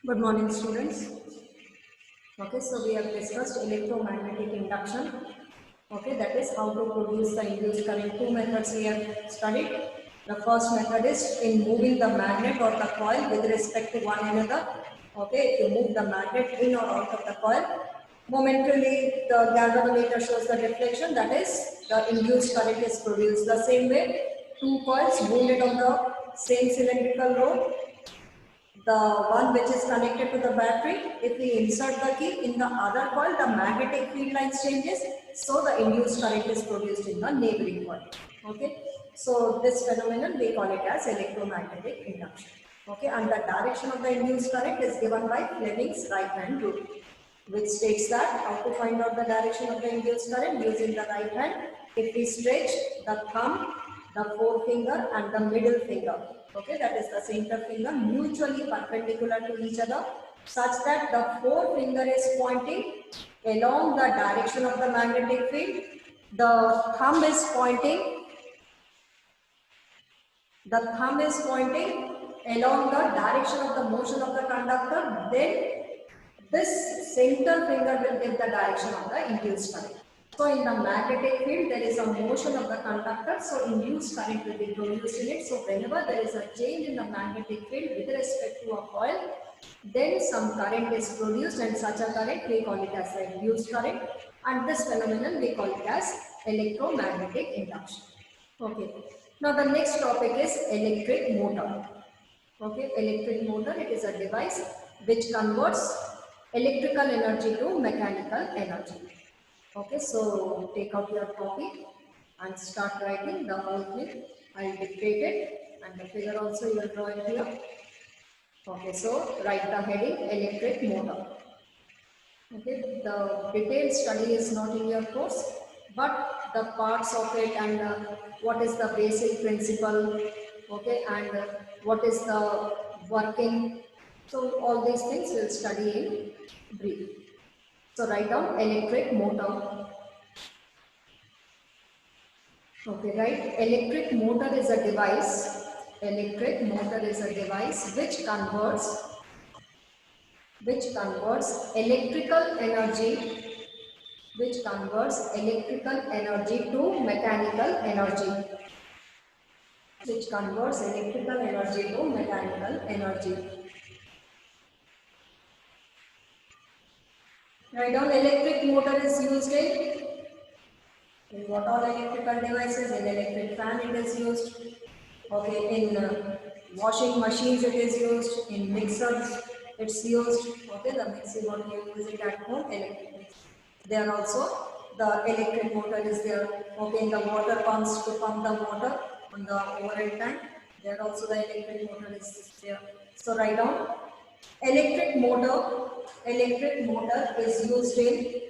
Good morning, students. Okay, so we have discussed electromagnetic induction. Okay, that is how to produce the induced current. Two methods we have studied. The first method is in moving the magnet or the coil with respect to one another. Okay, if you move the magnet in or out of the coil, momentarily the galvanometer shows the deflection, that is, the induced current is produced. The same way, two coils wounded on the same cylindrical rod, the one which is connected to the battery, if we insert the key in the other coil, the magnetic field lines changes, so the induced current is produced in the neighboring coil. Okay, so this phenomenon we call it as electromagnetic induction. Okay, and the direction of the induced current is given by Fleming's right hand rule, which states that how to find out the direction of the induced current using the right hand. If we stretch the thumb, the forefinger and the middle finger, okay, that is the center finger, mutually perpendicular to each other, such that the forefinger is pointing along the direction of the magnetic field, the thumb is pointing along the direction of the motion of the conductor, then this center finger will give the direction of the induced current. So in the magnetic field, there is a motion of the conductor, so induced current will be produced in it. So whenever there is a change in the magnetic field with respect to a coil, then some current is produced, and such a current we call it as the induced current, and this phenomenon we call it as electromagnetic induction. Okay. Now the next topic is electric motor. Okay, electric motor, it is a device which converts electrical energy to mechanical energy. Okay, so take out your copy and start writing the whole thing. I'll dictate it and the figure also you will draw it here. Okay, so write the heading electric motor. Okay, the detailed study is not in your course, but the parts of it and what is the basic principle, okay, and what is the working. So all these things we'll study in brief. So write down electric motor. Okay, right. Electric motor is a device. Electric motor is a device which converts electrical energy to mechanical energy. Which converts electrical energy to mechanical energy. Write down electric motor is used in what all electrical devices? In electric fan it is used. Okay, in washing machines it is used. In mixers it's used. Okay, the mixing what you use it at home, electric mix. There also the electric motor is there. Okay, in the water pumps to pump the water on the overhead tank, there also the electric motor is there. So write down electric motor. Electric motor is used in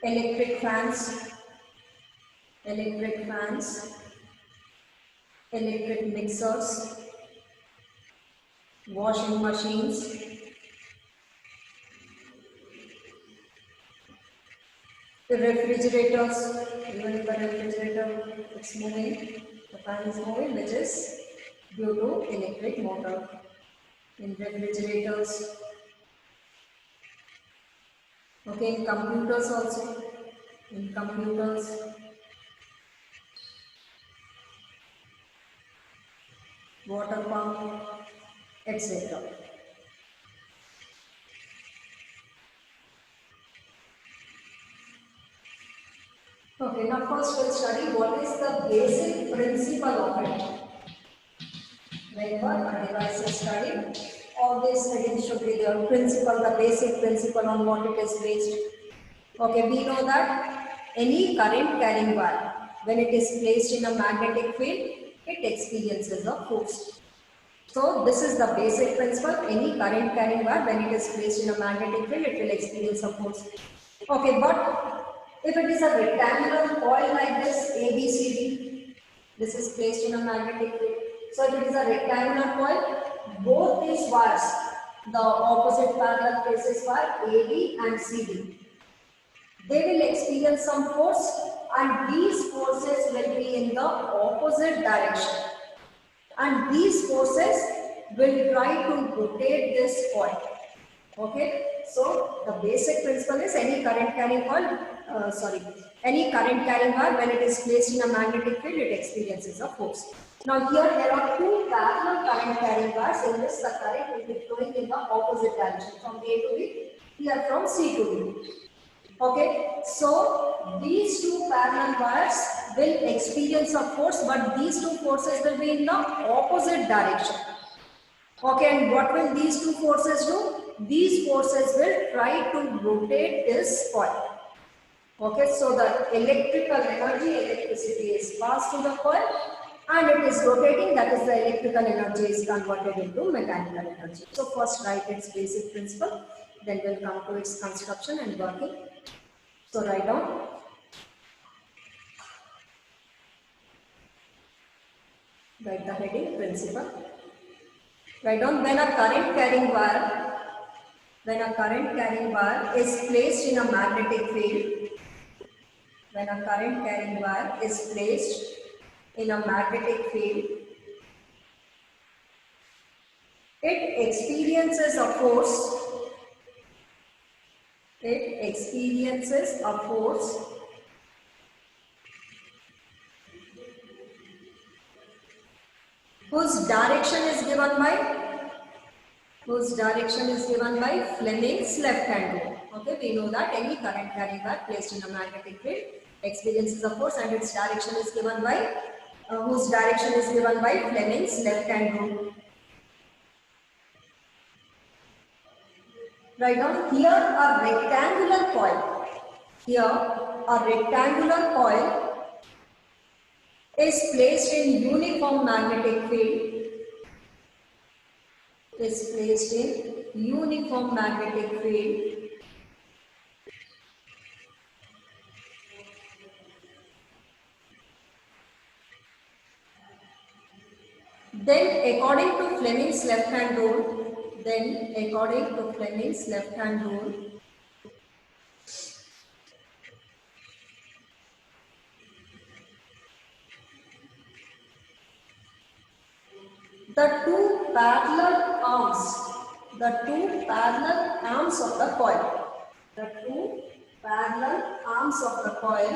electric fans, electric mixers, washing machines, the refrigerators. Even if the refrigerator is moving, the fan is moving, which is due to electric motor. In refrigerators, okay, in computers also, in computers, water pump, etc. Okay, now first we'll study what is the basic principle of it. Whenever a device is studied, all these headings should be there. Principle, the basic principle on what it is based. Okay, we know that any current carrying wire, when it is placed in a magnetic field, it experiences a force. So this is the basic principle. Any current carrying wire, when it is placed in a magnetic field, it will experience a force. Okay, but if it is a rectangular coil like this, ABCD, this is placed in a magnetic field. So if it is a rectangular coil, both these wires, the opposite parallel faces wire AB and CD, they will experience some force, and these forces will be in the opposite direction. and these forces will try to rotate this coil. Okay, so the basic principle is any current carrying coil, any current carrying wire, when it is placed in a magnetic field, it experiences a force. Now here there are two parallel current carrying wires in which the current will be flowing in the opposite direction from A to B, here from C to B. Okay, so these two parallel wires will experience a force, but these two forces will be in the opposite direction. Okay, and what will these two forces do? These forces will try to rotate this coil. Okay, so the electrical energy, electricity is passed to the coil and it is rotating, that is the electrical energy is converted into mechanical energy. So first write its basic principle, then we'll come to its construction and working. So write down. Write the heading principle. Write down when a current carrying wire is placed in a magnetic field, when a current carrying wire is placed in a magnetic field, it experiences a force, whose direction is given by Fleming's left hand rule. Okay, we know that any current carrying wire placed in a magnetic field experiences a force and its direction is given by whose direction is given by Fleming's left hand rule. Write down here a rectangular coil. Here a rectangular coil is placed in uniform magnetic field. Then according to Fleming's left hand rule, the two parallel arms of the coil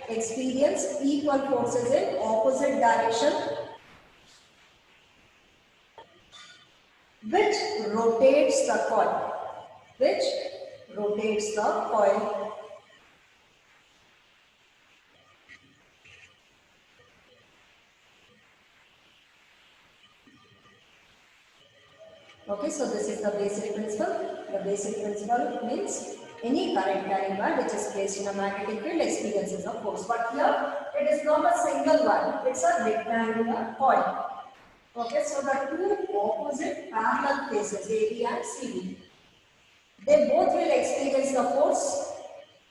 experience equal forces in opposite direction. Which rotates the coil. Okay, so this is the basic principle. The basic principle means any current carrying wire which is placed in a magnetic field experiences a force. But here it is not a single wire, it's a rectangular coil. Okay, so the two opposite parallel faces AB and CD, they both will experience the force.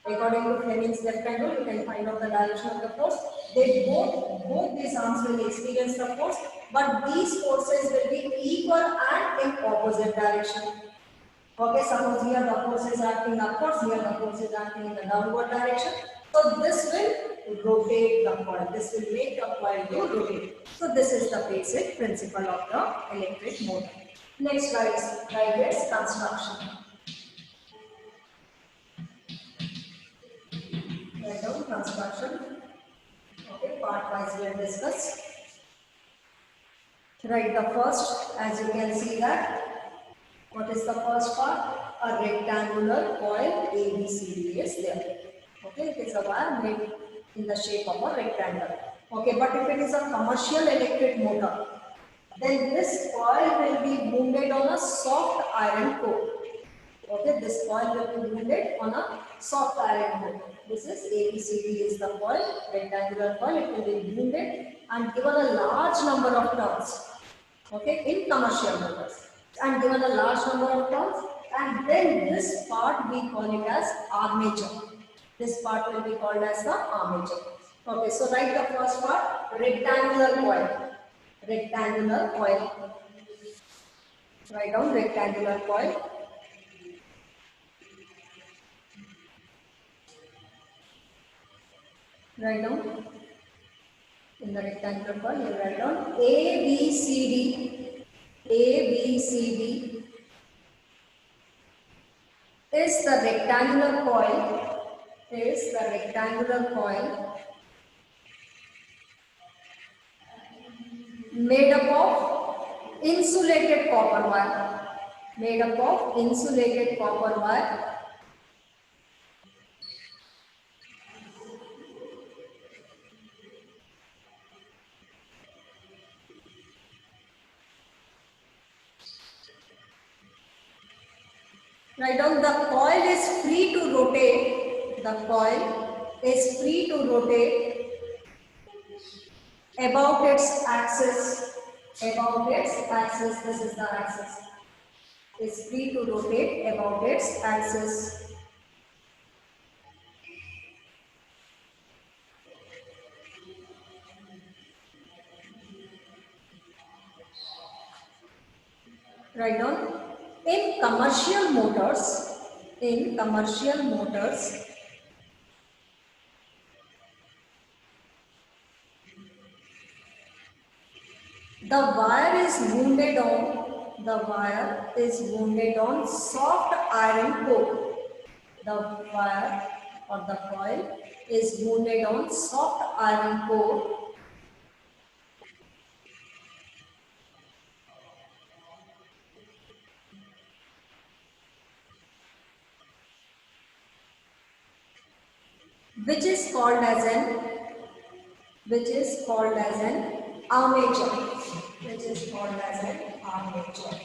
According to Fleming's left hand rule, you can find out the direction of the force. They both these arms will experience the force, but these forces will be equal and in opposite direction. Okay, suppose here the force is acting upwards, here the force is acting in the downward direction. So this will rotate the coil. This will make the coil to rotate. So this is the basic principle of the electric motor. Next write its construction. Write down construction. Okay, part wise we will discuss. Write the first, as you can see that. What is the first part? A rectangular coil ABCD is there. Okay, it is a wire made in the shape of a rectangle. Okay, but if it is a commercial electric motor, then this coil will be wounded on a soft iron core. Okay, this coil will be wounded on a soft iron core. This is ABCD is the coil, rectangular coil. It will be wounded and given a large number of turns. Okay, in commercial motors, and given a large number of turns, and then this part we call it as armature. This part will be called as the armature. Okay, so write the first part, rectangular coil. Rectangular coil. Write down rectangular coil. Write down in the rectangular coil, you write down A, B, C, D. A, B, C, D is the rectangular coil. Is the rectangular coil made up of insulated copper wire. Made up of insulated copper wire. Write down the coil is free to rotate. The coil is free to rotate about its axis. About its axis. This is the axis. Is free to rotate about its axis. Write down in commercial motors. In commercial motors. The wire is wounded on soft iron core. The wire or the coil is wounded on soft iron core. Which is called as an armature. Which is called as an armature.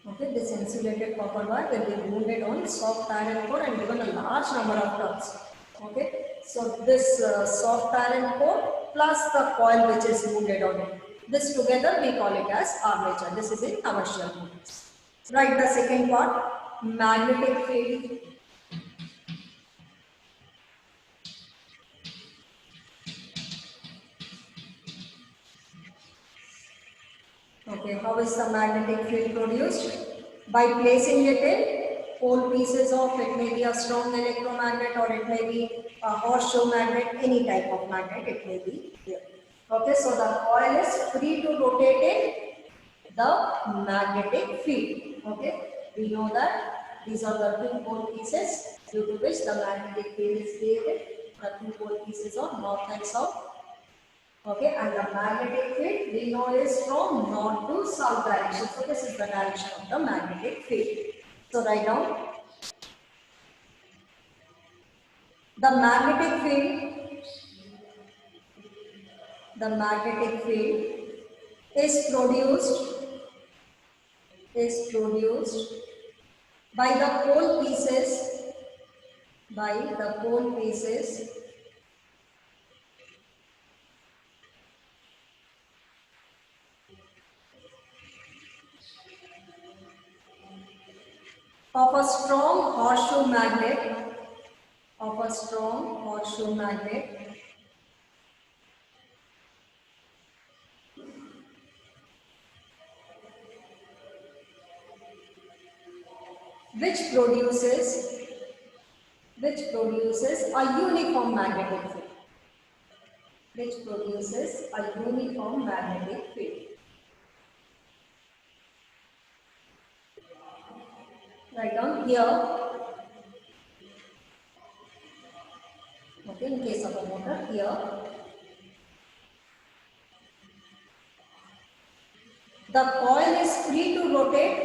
Okay, this insulated copper wire will be wounded on soft iron core and given a large number of turns. Okay, so this soft iron core plus the coil which is wounded on it. This together we call it as armature. This is in commercial motors. Write the second part, magnetic field. Okay, how is the magnetic field produced? By placing it in pole pieces of, it may be a strong electromagnet or it may be a horseshoe magnet, any type of magnet it may be here. Okay, so the coil is free to rotate in the magnetic field. Okay, we know that these are the two pole pieces due to which the magnetic field is created. The two pole pieces of north and south. Okay, and the magnetic field we know is from north to south direction. So this is the direction of the magnetic field. So write down the magnetic field. The magnetic field is produced by the pole pieces of a strong horseshoe magnet which produces a uniform magnetic field. Write down here. Okay, in case of a motor, here the coil is free to rotate.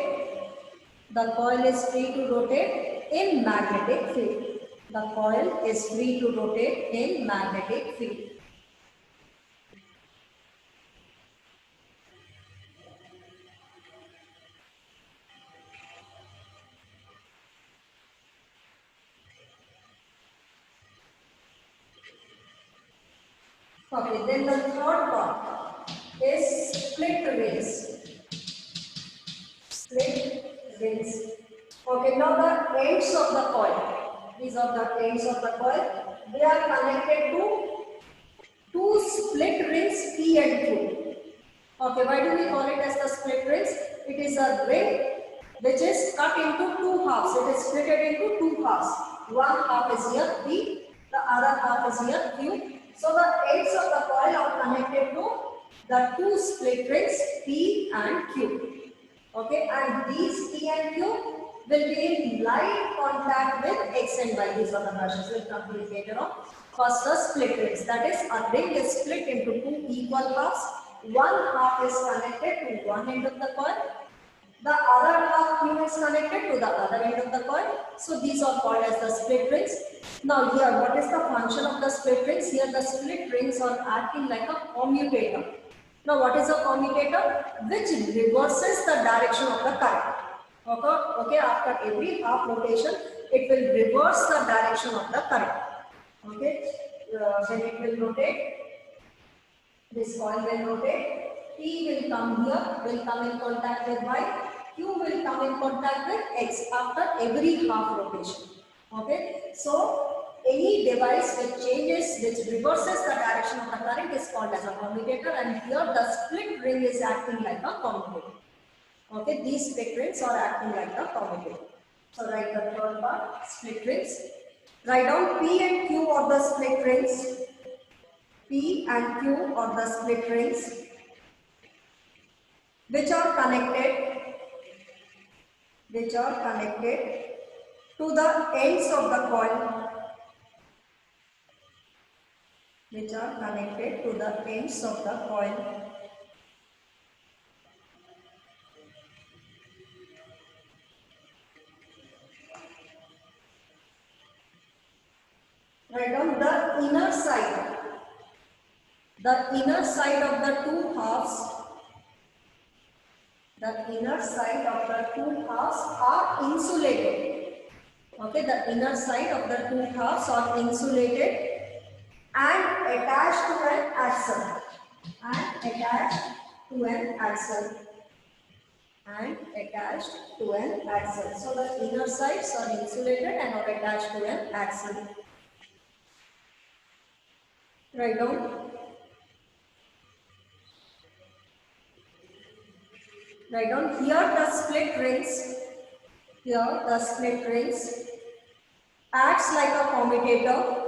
The coil is free to rotate in magnetic field. The coil is free to rotate in magnetic field. Okay, then the third part is split rings. Split rings. Okay, now the ends of the coil. These are the ends of the coil. They are connected to two split rings P and Q. Okay, why do we call it as the split rings? It is a ring which is cut into two halves. It is split into two halves. One half is here P, the other half is here Q. So the ends of the coil are connected to the two split rings P and Q. Okay, and these P and Q will be in light contact with X and Y. These are the brushes. We'll complete later on. First, the split rings. That is, a ring is split into two equal halves. One half is connected to one end of the coil. The other half Q is connected to the other end of the coil. So these are called as the split rings. Now here, what is the function of the split rings? Here the split rings are acting like a commutator. Now what is a commutator? Which reverses the direction of the current. Okay, after every half rotation, it will reverse the direction of the current. Okay, when it will rotate, this coil will rotate. P will come here, will come in contact with Y. Q will come in contact with X after every half rotation. Okay, so any device which changes, which reverses the direction of the current is called as a commutator, and here the split ring is acting like a commutator. Okay, these split rings are acting like a commutator. So write the third part, split rings. Write down P and Q are the split rings. P and Q are the split rings which are connected to the ends of the coil, which are connected to the ends of the coil. Write down the inner side. The inner side of the two halves. The inner side of the two halves are insulated. Okay, the inner side of the two halves are insulated and attached to an axle. So the inner sides are insulated and are attached to an axle. Write down. Write down here the split rings. Here the split rings acts like a commutator.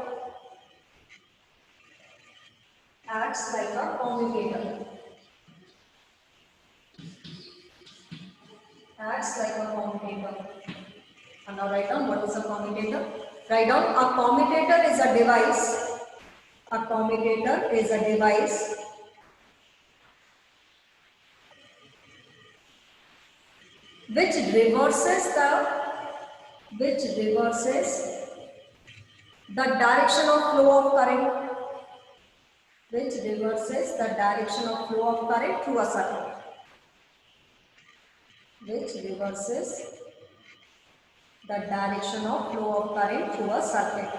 Acts like a commutator. Acts like a commutator. And now write down what is a commutator. Write down a commutator is a device. A commutator is a device which reverses the direction of flow of current. Which reverses the direction of flow of current through a circuit. Which reverses the direction of flow of current through a circuit.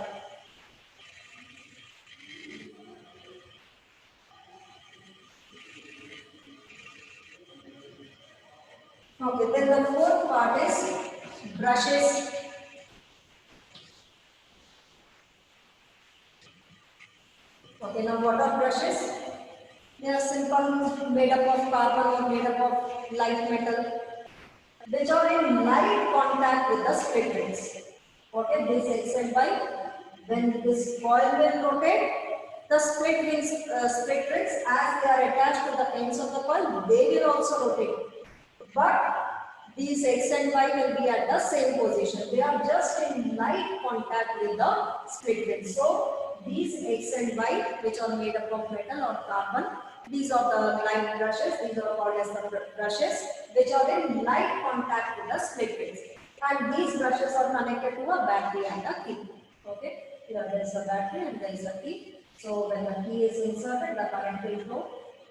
Okay, then the fourth part is brushes. Okay, now what are brushes? They are simple, made up of carbon or made up of light metal, which are in light contact with the split rings. Okay, this X and Y. When this coil will rotate, the split rings, as they are attached to the ends of the coil, they will also rotate. But these X and Y will be at the same position. They are just in light contact with the split rings. So these X and Y, which are made up of metal or carbon, these are the light brushes. These are called as the brushes, which are in light contact with the split rings. And these brushes are connected to a battery and a key. Okay, here there is a battery and there is a key. So when the key is inserted, the current will flow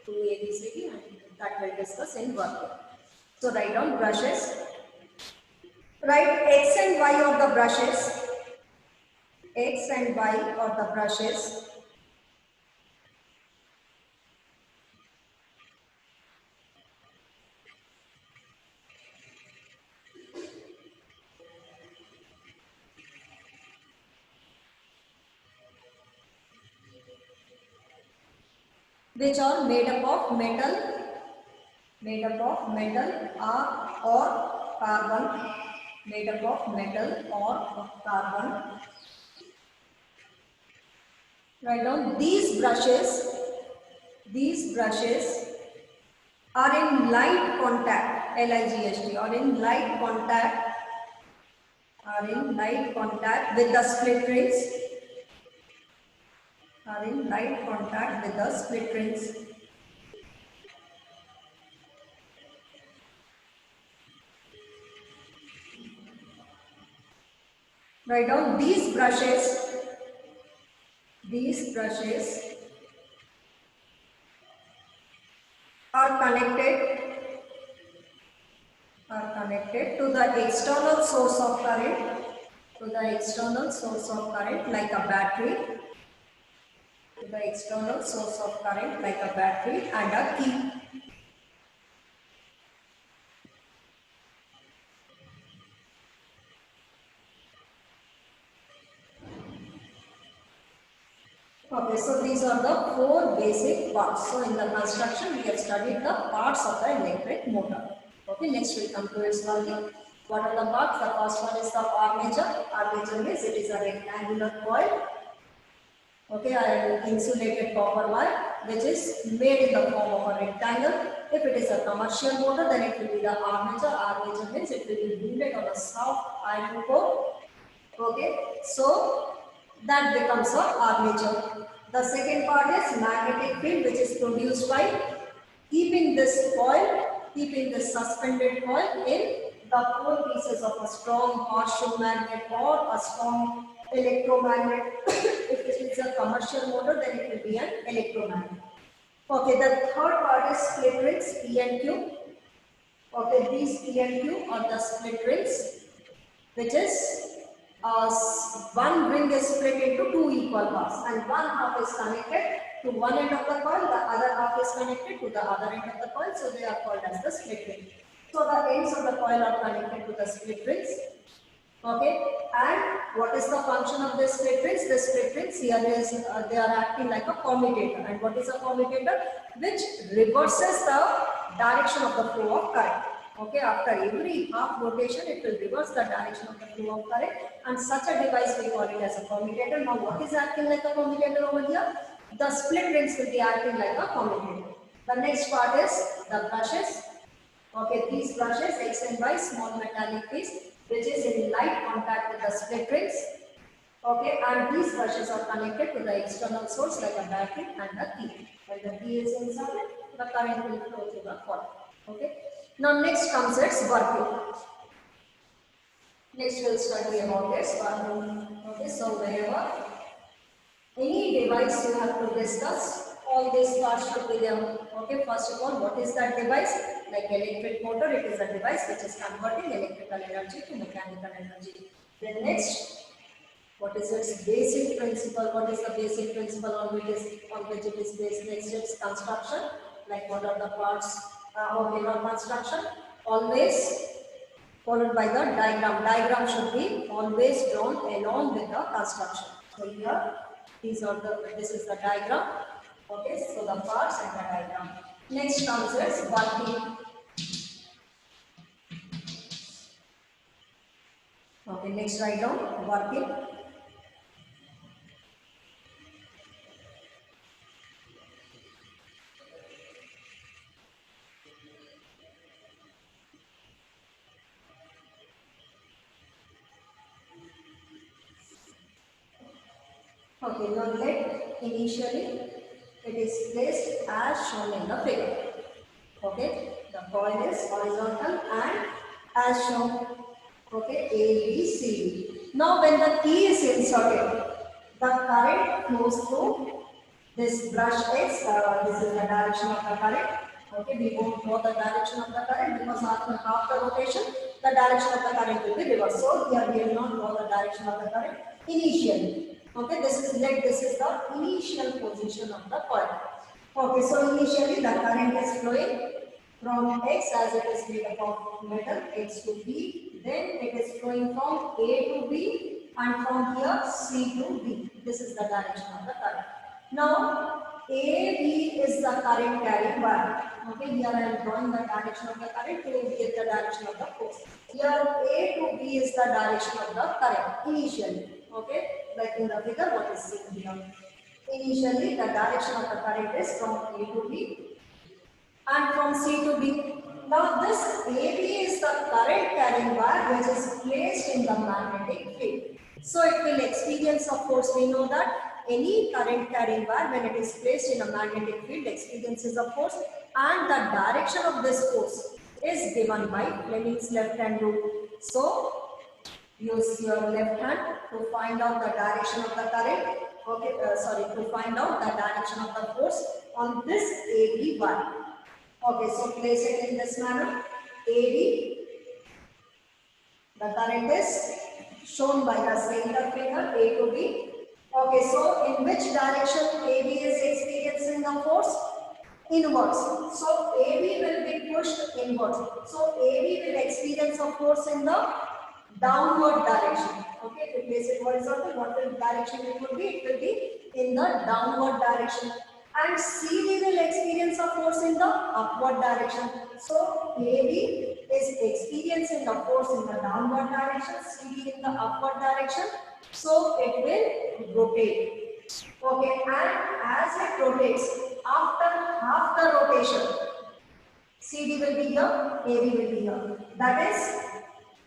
to ABCD, and that will discuss in working. So write down brushes. Write X and Y of the brushes. X and Y of the brushes. which are made up of metal or carbon, made up of metal or carbon. Write down these brushes are in light contact, LIGHT, are in light contact with the split rings, Write down these brushes are connected to the external source of current, like a battery, and a key. Okay, so these are the four basic parts. So in the construction, we have studied the parts of the electric motor. Okay, next we come to its working. What are the parts? The first one is the armature. Armature means it is a rectangular coil. Okay, an insulated copper wire which is made in the form of a rectangle. If it is a commercial motor, then it will be the armature. Armature means it will be welded on a soft iron core. Okay, so that becomes a armature. The second part is magnetic field, which is produced by keeping this suspended coil in the four pieces of a strong horseshoe magnet or a strong electromagnet. If it is a commercial motor, then it will be an electromagnet. Okay, the third part is split rings, P and Q. Okay, these P and Q are the split rings, which is one ring is split into two equal parts, and one half is connected to one end of the coil, the other half is connected to the other end of the coil, so they are called as the split ring. So the ends of the coil are connected to the split rings. Okay, and what is the function of the split rings? The split rings here is they are acting like a commutator. And what is a commutator? Which reverses the direction of the flow of current. Okay, after every half rotation, it will reverse the direction of the flow of current, and such a device we call it as a commutator. Now, what is acting like a commutator over here? The split rings will be acting like a commutator. The next part is the brushes. Okay, these brushes extend by small metallic piece which is in light contact with the split rings. Okay, and these brushes are connected to the external source like a battery and a key. When the key is inserted, the current will flow through the coil. Okay. Now next comes its working. Next we'll study about its working. Okay, so whenever any device you have to discuss, all these parts should be there. Okay, first of all, what is that device? Like electric motor, it is a device which is converting electrical energy to mechanical energy. Then next, what is its basic principle? What is the basic principle on which it is based? Next, its construction. Like what are the parts of your construction? Always followed by the diagram. Diagram should be always drawn along with the construction. So here, this is the diagram. Okay, so the parts and the diagram. Next comes is working. Okay, next write down working. Okay, now let initially it is placed as shown in the figure. Okay, the coil is horizontal and as shown. Okay, A, B, C, D. Now when the key is inserted, the current flows through this brush X. This is the direction of the current. Okay, we won't know the direction of the current because after rotation, the direction of the current will be reversed. So here we will not know the direction of the current initially. Okay, this is the initial position of the coil. Okay, so initially the current is flowing from X as it is made up of metal X to B. Then it is flowing from A to B and from here C to D. This is the direction of the current. Now, AB is the current carrying wire. Okay, here I am drawing the direction of the current to get the direction of the force. Here A to B is the direction of the current initially. Okay, like in the figure what is seen here. Initially, the direction of the current is from A to B and from C to B. Now, this AB is the current carrying wire which is placed in the magnetic field. So, it will experience a force. We know that any current carrying wire, when it is placed in a magnetic field, experiences a force, and the direction of this force is given by Fleming's left hand rule. So, use your left hand to find out the direction of the current. Okay, to find out the direction of the force on this AB wire. Okay, so place it in this manner. AB, the current is shown by the center finger A to B. Okay, so in which direction AB is experiencing the force? Inwards. So AB will be pushed inwards. So AB will experience a force in the downward direction. Okay, if you place it horizontal, what will direction it would be? It will be in the downward direction. And CD will experience a force in the upward direction. So AB is experiencing a force in the downward direction, CD in the upward direction. So it will rotate. Okay, and as it rotates, after half the rotation, CD will be here, AB will be here. That is,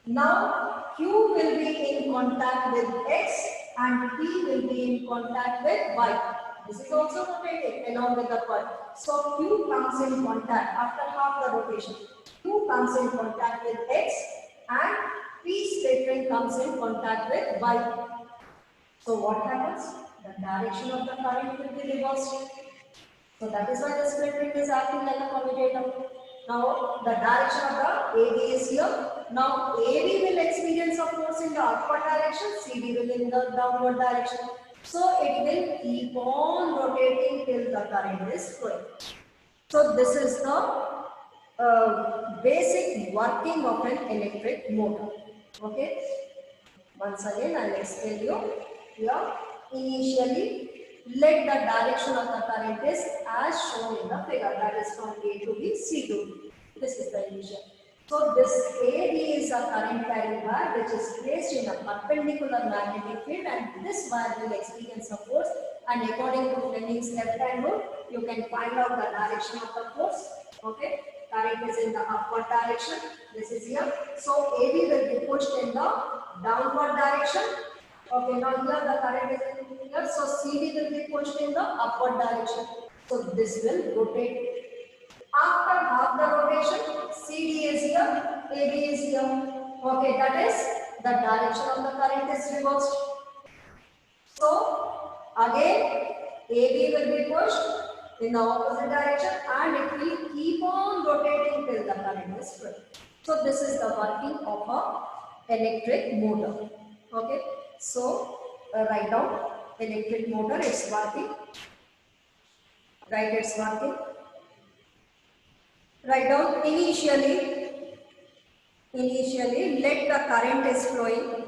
now Q will be in contact with X and P will be in contact with Y. This is also rotating along with the coil. So Q comes in contact after half the rotation. Q comes in contact with X and P statement comes in contact with Y. So what happens? The direction of the current will be reversed. So that is why the split ring is acting like a commutator. Now the direction of the AB is here. Now AB will experience a force in the upward direction, CD will in the downward direction. So it will keep on rotating till the current is flowing. So this is the basic working of an electric motor. Okay. Once again, I will explain you here. Initially, let the direction of the current is as shown in the figure, that is from A to B, C to D. This is the initial. So this AB is a current carrying wire which is placed in a perpendicular magnetic field, and this wire will experience a force, and according to Fleming's left hand rule, you can find out the direction of the force. Okay, current is in the upward direction. This is here. So AB will be pushed in the downward direction. Okay, now here the current is in here. So CD will be pushed in the upward direction. So this will rotate. After half the rotation, CD is here, AB is here. Okay, that is the direction of the current is reversed. So again, AB will be pushed in the opposite direction and it will keep on rotating till the current is flowing. So this is the working of a electric motor. Okay, so write down electric motor, it's working. Write it's working. Write down initially let the current is flowing.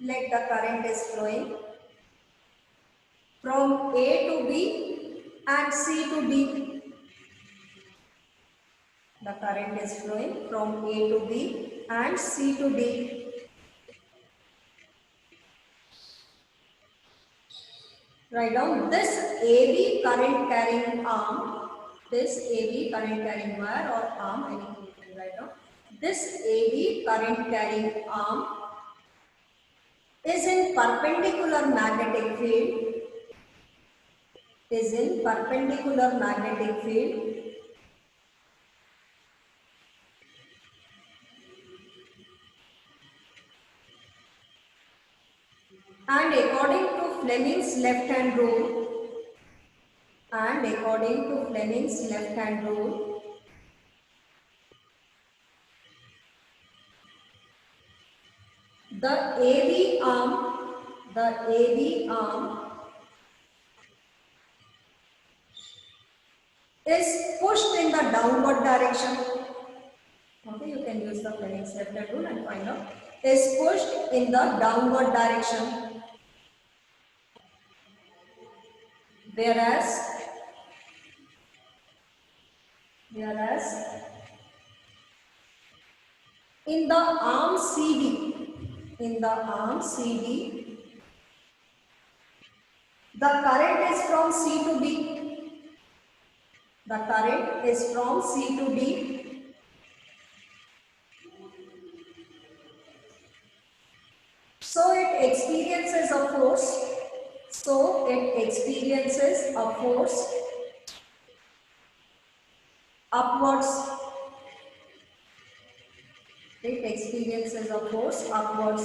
Let the current is flowing from A to B and C to D. The current is flowing from A to B and C to D. Write down this AB current carrying arm, this AB current carrying wire or arm, anything you can write down. This AB current carrying arm is in perpendicular magnetic field, is in perpendicular magnetic field. And according to Fleming's left hand rule, the AB arm is pushed in the downward direction. Okay, you can use the Fleming's left hand rule and find out. Is pushed in the downward direction. whereas in the arm CD, the current is from C to D. The current is from C to D. So it experiences a force. Upwards. It experiences a force upwards.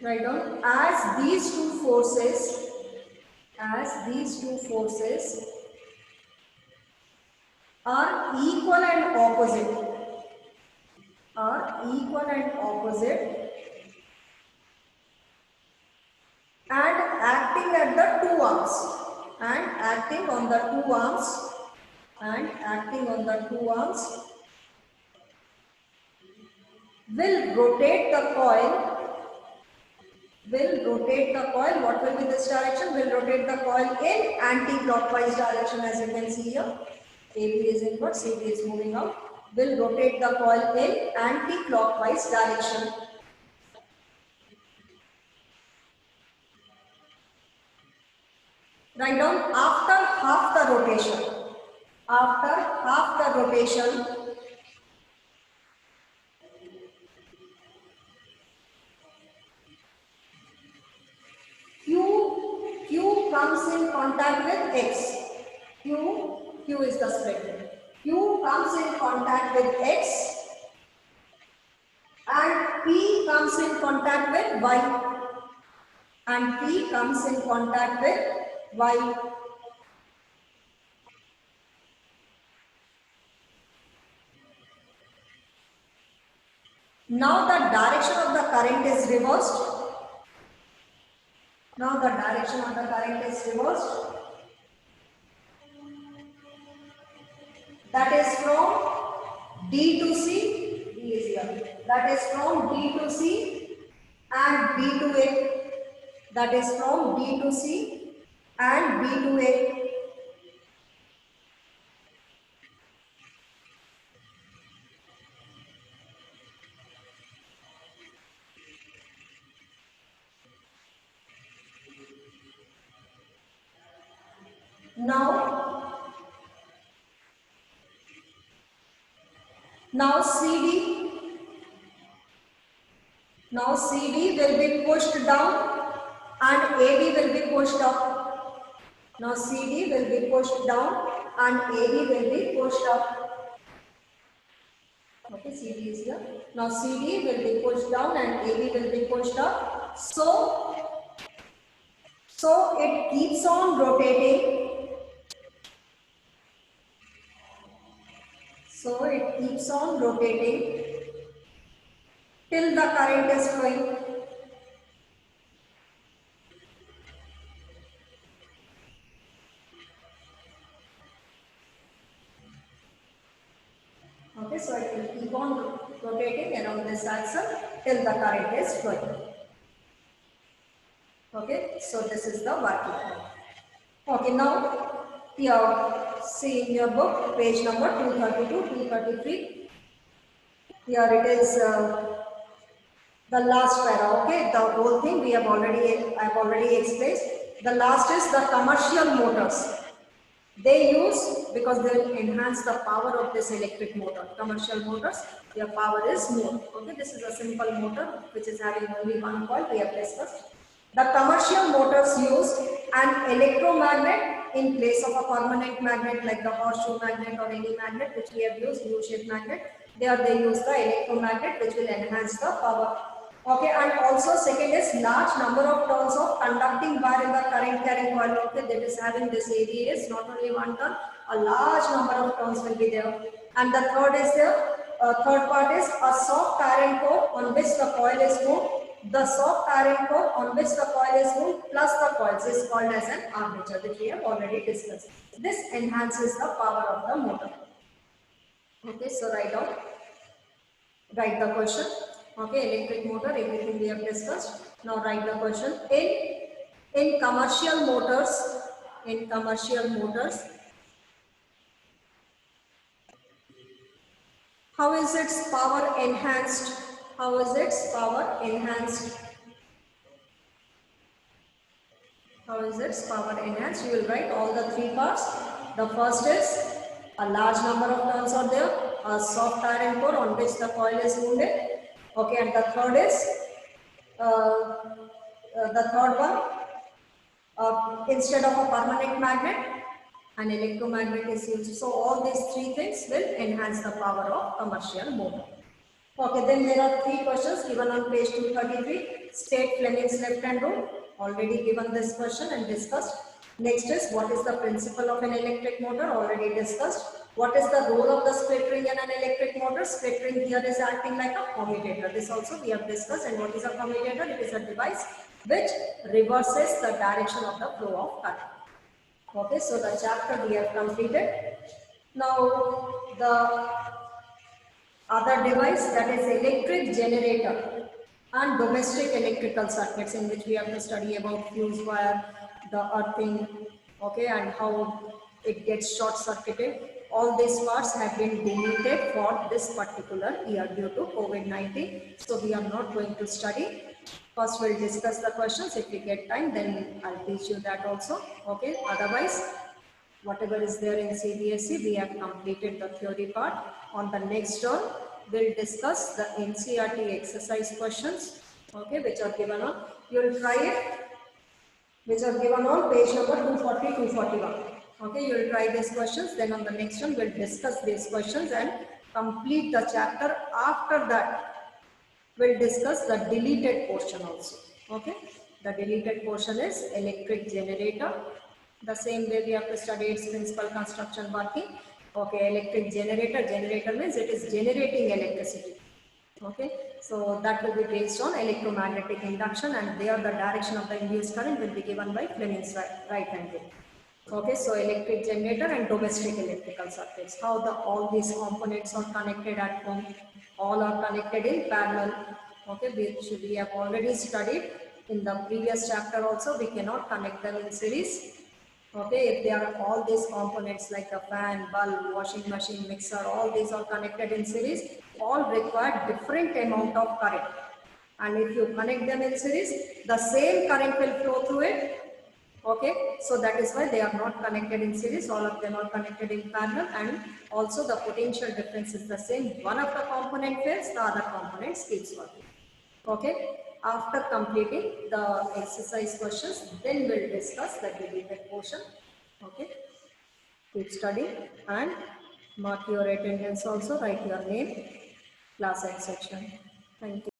Write down, as these two forces are equal and opposite and acting at the two arms and acting on the two arms will rotate the coil. What will be this direction? Will rotate the coil in anti-clockwise direction, as you can see here. AB is inward, CD is moving out. Will rotate the coil in anti-clockwise direction. Write down, after half the rotation, Q comes in contact with X. Q is the spread. Q comes in contact with X and P comes in contact with Y. Now the direction of the current is reversed. That is from D to C. D is here. That is from D to C and B to A. That is from D to C and B to A. Now CD will be pushed down and AB will be pushed up. Now CD will be pushed down and AB will be pushed up. Okay, CD is here. Now CD will be pushed down and AB will be pushed up. So it keeps on rotating. Till the current is flowing. Okay, so it will keep on rotating around this axis till the current is flowing. Okay, so this is the working point. Okay, now here see in your book page number 232, 233. Here it is the last para. Okay, the whole thing I have already explained. The last is the commercial motors. They use, because they will enhance the power of this electric motor. Commercial motors, their power is more. Okay, this is a simple motor which is having only one coil, we have discussed. The commercial motors use an electromagnet in place of a permanent magnet like the horseshoe magnet or any magnet which we have used, U-shaped magnet. There they use the electromagnet which will enhance the power. Okay, and also second is large number of turns of conducting wire in the current carrying coil. Okay, that is having this ABS, not only one turn, a large number of turns will be there. And the third is third part is a soft iron core on which the coil is moved. The soft iron core on which the coil is moved plus the coils is called as an armature, which we have already discussed. This enhances the power of the motor. Okay, so write the question. Okay, electric motor, everything we have discussed. Now write the question. In commercial motors, how is its power enhanced? How is its power enhanced? How is its power enhanced? You will write all the three parts. The first is a large number of turns are there, a soft iron core on which the coil is wounded. Okay, and the third is the third one, instead of a permanent magnet, an electromagnet is used. So all these three things will enhance the power of commercial motor. Okay, then there are three questions given on page 233. State Fleming's left-hand rule. Already given this question and discussed. Next is what is the principle of an electric motor? Already discussed. What is the role of the split ring in an electric motor? Split ring here is acting like a commutator. This also we have discussed. And what is a commutator? It is a device which reverses the direction of the flow of current. Okay, so the chapter we have completed. Now the other device, that is electric generator and domestic electrical circuits, in which we have to study about fuse wire, the earthing, okay, and how it gets short circuited. All these parts have been deleted for this particular year due to COVID-19. So we are not going to study. First we'll discuss the questions. If we get time, then I'll teach you that also. Okay, otherwise whatever is there in CBSE, we have completed the theory part. On the next turn, we'll discuss the NCERT exercise questions, okay, which are given on, you'll try it, which are given on page number 240, 241. Okay, you'll try these questions, then on the next one, we'll discuss these questions and complete the chapter. After that, we'll discuss the deleted portion also. Okay, the deleted portion is electric generator. The same way we have to study its principal construction working. Okay, electric generator. Generator means it is generating electricity. Okay, so that will be based on electromagnetic induction, and there the direction of the induced current will be given by Fleming's right hand rule. Okay, so electric generator and domestic electrical circuits. How all these components are connected at home. All are connected in parallel. Okay, which we have already studied in the previous chapter also. We cannot connect them in series. Okay, if they are all these components like a fan, bulb, washing machine, mixer, all these are connected in series, all require different amount of current. And if you connect them in series, the same current will flow through it. Okay, so that is why they are not connected in series, all of them are connected in parallel, and also the potential difference is the same. One of the component fails, the other component keeps working. Okay, after completing the exercise questions, then we'll discuss the deleted portion. Okay, keep studying and mark your attendance also, write your name, class and section. Thank you.